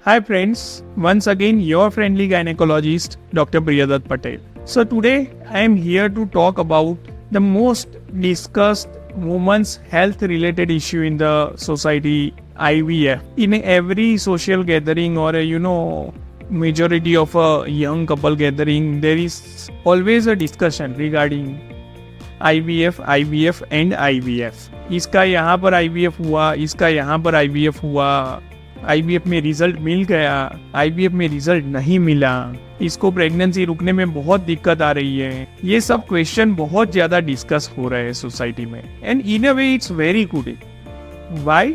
Hi friends, once again your friendly gynecologist Dr. Priyadath Patel. So today I am here to talk about the most discussed women's health related issue in the society, IVF. In every social gathering or majority of a young couple gathering, there is always a discussion regarding IVF and IVF. इसका यहाँ पर IVF हुआ, इसका यहाँ पर IVF हुआ, IVF में result मिल गया, IVF में रिजल्ट नहीं मिला, इसको प्रेगनेंसी रुकने में बहुत दिक्कत आ रही है. ये सब क्वेश्चन बहुत ज्यादा डिस्कस हो रहे हैं सोसाइटी में. And in a way it's very good. Why?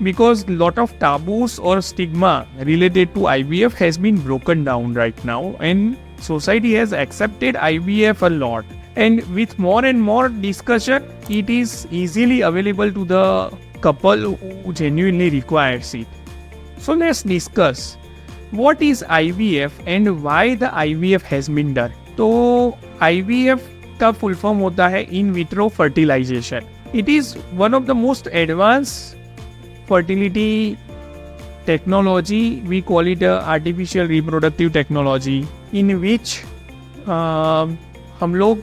Because lot of taboos or stigma related to IVF has been broken down right now, and society has accepted IVF a lot. And with more and more discussion, it is easily available to the couple who genuinely requires it. So let's discuss what is IVF and why the IVF has been done. तो IVF का full form होता है in vitro fertilization. It is one of the most advanced fertility technology. We call it artificial reproductive technology, in which हम लोग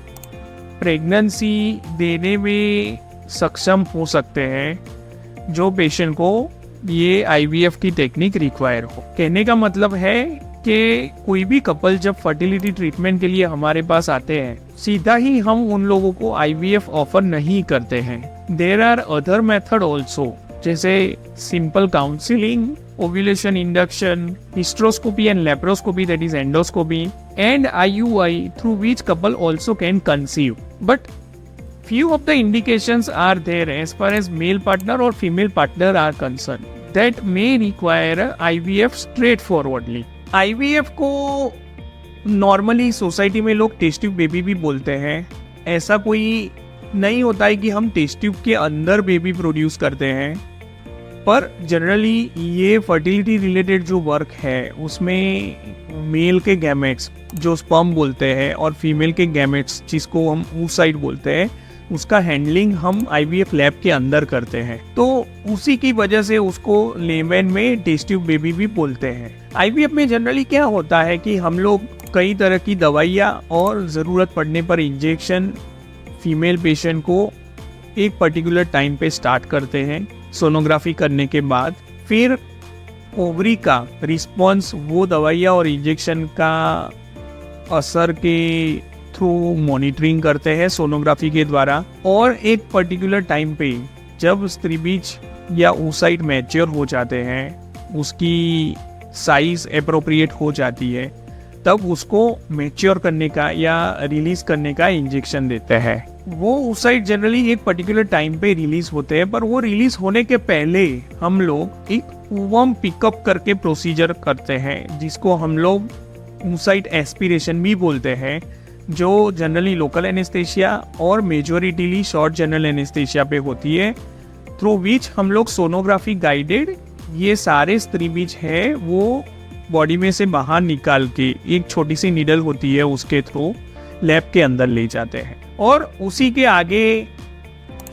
pregnancy देने में सक्षम हो सकते हैं जो पेशेंट को ये IVF की टेक्निक रिक्वायर हो. कहने का मतलब है कि कोई भी कपल जब फर्टिलिटी ट्रीटमेंट के लिए हमारे पास आते हैं, सीधा ही हम उन लोगों को IVF ऑफर नहीं करते हैं. There are other method also, जैसे simple counselling, ovulation induction, hysteroscopy and laparoscopy, that is endoscopy, and IUI through which couple also can conceive. But few of the indications are there as far as male partner or female partner are concerned that may require IVF straightforwardly. IVF को normally society में लोग test tube baby भी बोलते हैं. ऐसा कोई नहीं होता है कि हम टेस्ट ट्यूब के अंदर बेबी प्रोड्यूस करते हैं, पर जनरली ये फर्टिलिटी रिलेटेड जो वर्क है उसमें मेल के गैमेट्स जो स्पर्म बोलते हैं और फीमेल के गैमेट्स जिसको हम oocyte बोलते हैं, उसका हैंडलिंग हम IVF लैब के अंदर करते हैं. तो उसी की वजह से उसको लेमैन में टेस्ट ट्यूब बेबी भी बोलते हैं. IVF में जनरली क्या होता है कि हम लोग कई तरह की दवाइयाँ और ज़रूरत पड़ने पर इंजेक्शन फीमेल पेशेंट को एक पर्टिकुलर टाइम पे स्टार्ट करते हैं सोनोग्राफी करने के बाद. फिर ओवरी का रिस्पॉन्स वो दवाइयाँ और इंजेक्शन का असर के थ्रू मॉनिटरिंग करते हैं सोनोग्राफी के द्वारा. और एक पर्टिकुलर टाइम पे जब स्त्री बीज या oocyte मैच्योर हो जाते हैं, उसकी साइज अप्रोप्रिएट हो जाती है, तब उसको मैच्योर करने का या रिलीज करने का इंजेक्शन देते हैं. वो oocyte जनरली एक पर्टिकुलर टाइम पे रिलीज होते हैं, पर वो रिलीज होने के पहले हम लोग एक ओवम पिकअप करके प्रोसीजर करते हैं जिसको हम लोग oocyte एस्पिरेशन भी बोलते हैं, जो जनरली लोकल एनेस्थेशिया और मेजोरिटीली शॉर्ट जनरल एनेस्थेशिया पे होती है. थ्रू विच हम लोग सोनोग्राफी गाइडेड ये सारे स्त्री बीज है वो बॉडी में से बाहर निकाल के एक छोटी सी नीडल होती है उसके थ्रू लैब के अंदर ले जाते हैं. और उसी के आगे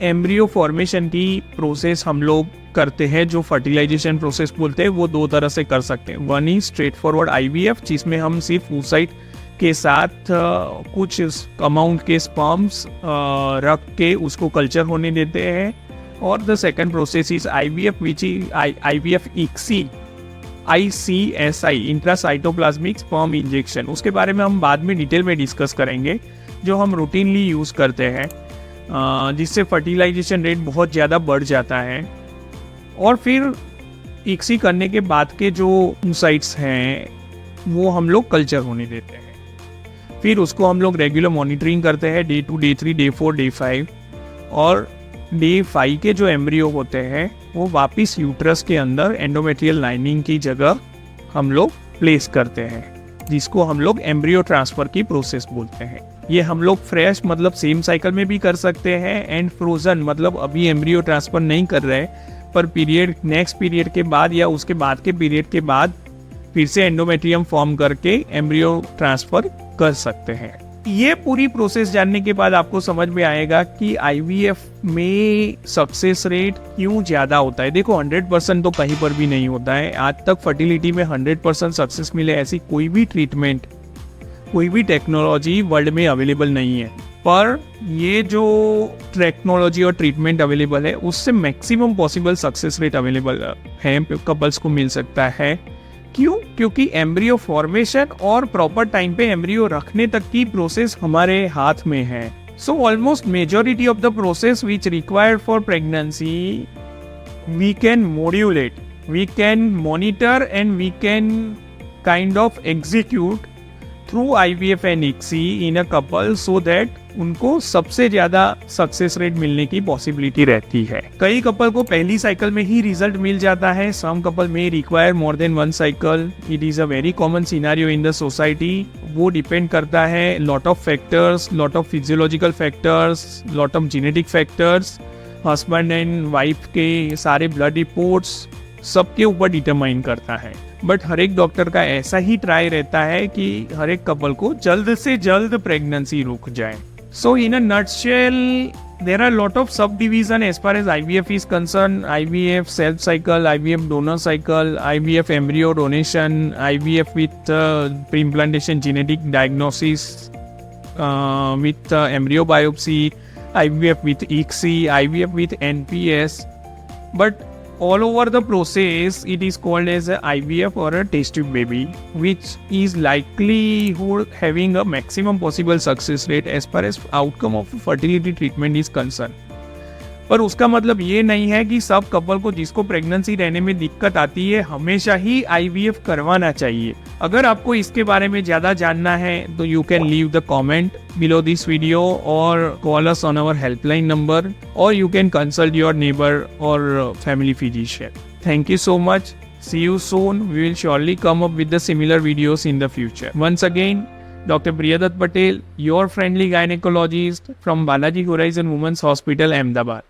एम्ब्रियो फॉर्मेशन की प्रोसेस हम लोग करते हैं, जो फर्टिलाइजेशन प्रोसेस बोलते हैं. वो दो तरह से कर सकते हैं. One is straight forward IVF, जिसमें हम सिर्फ oocyte के साथ कुछ अमाउंट के स्पर्म्स रख के उसको कल्चर होने देते हैं. और the second process is IVF, which is IVF ICSI, intracytoplasmic sperm injection. उसके बारे में हम बाद में डिटेल में डिस्कस करेंगे, जो हम रूटीनली यूज़ करते हैं, जिससे फर्टिलाइजेशन रेट बहुत ज़्यादा बढ़ जाता है. और फिर ICSI करने के बाद के जो oocytes हैं वो हम लोग कल्चर होने देते हैं. फिर उसको हम लोग रेगुलर मॉनिटरिंग करते हैं Day 2, Day 3, Day 4, Day 5. और Day 5 के जो एम्ब्रियो होते हैं वो वापस यूट्रस के अंदर एंडोमेट्रियल लाइनिंग की जगह हम लोग प्लेस करते हैं, जिसको हम लोग एम्ब्रियो ट्रांसफर की प्रोसेस बोलते हैं. ये हम लोग फ्रेश मतलब सेम साइकिल में भी कर सकते हैं, एंड फ्रोजन मतलब अभी एम्ब्रियो ट्रांसफर नहीं कर रहे पर पीरियड नेक्स्ट पीरियड के बाद या उसके बाद के पीरियड के बाद फिर से एंडोमेट्रियम फॉर्म करके एम्ब्रियो ट्रांसफर कर सकते हैं. ये पूरी प्रोसेस जानने के बाद आपको समझ में आएगा कि आईवीएफ में सक्सेस रेट क्यों ज़्यादा होता है। देखो 100% तो कहीं पर भी नहीं होता है। आज तक फर्टिलिटी में 100% सक्सेस मिले ऐसी कोई भी ट्रीटमेंट, कोई भी टेक्नोलॉजी वर्ल्ड में अवेलेबल नहीं है। पर ये जो टेक्नोलॉजी और ट्रीटमेंट अवेलेबल है उससे maximum possible success rate available है, कपल्स को मिल सकता है। क्यों? क्योंकि एम्ब्रियो फॉर्मेशन और प्रॉपर टाइम पे एम्ब्रियो रखने तक की प्रोसेस हमारे हाथ में है। So almost majority of the process which required for pregnancy we can modulate, we can monitor and we can kind of execute through IVF and ICSI in a couple, so that उनको सबसे ज्यादा success rate मिलने की possibility रहती है। कई couple को पहली साइकिल में ही रिजल्ट मिल जाता है, सम कपल में require more than 1 cycle. It is a very common scenario in the society. वो डिपेंड करता है lot of factors, lot of physiological factors, lot of genetic factors, husband and wife के सारे blood reports सबके ऊपर determine करता है। But हर एक डॉक्टर का ऐसा ही ट्राई रहता है कि हर एक कपल को जल्द से जल्द प्रेगनेंसी रुक जाए। So in a nutshell there are a lot of subdivision as far as IVF is concerned. IVF self cycle, IVF donor cycle, IVF embryo donation, IVF with pre-implantation genetic diagnosis, with embryo biopsy, IVF with ICSI, IVF with NPS. But all over the process, it is called as a IVF or a test tube baby, which is likelihood having a maximum possible success rate as far as outcome of fertility treatment is concerned. पर उसका मतलब ये नहीं है कि सब couple को जिसको प्रेगनेंसी रहने में दिक्कत आती है हमेशा ही IVF करवाना चाहिए। अगर आपको इसके बारे में ज़्यादा जानना है तो you can leave the comment below this video और call us on our helpline number, और you can consult your neighbour और family physician. Thank you so much. See you soon. We will surely come up with the similar videos in the future. Once again, Dr. Priyadat Patel, your friendly gynecologist from Balaji Horizon Women's Hospital, Ahmedabad.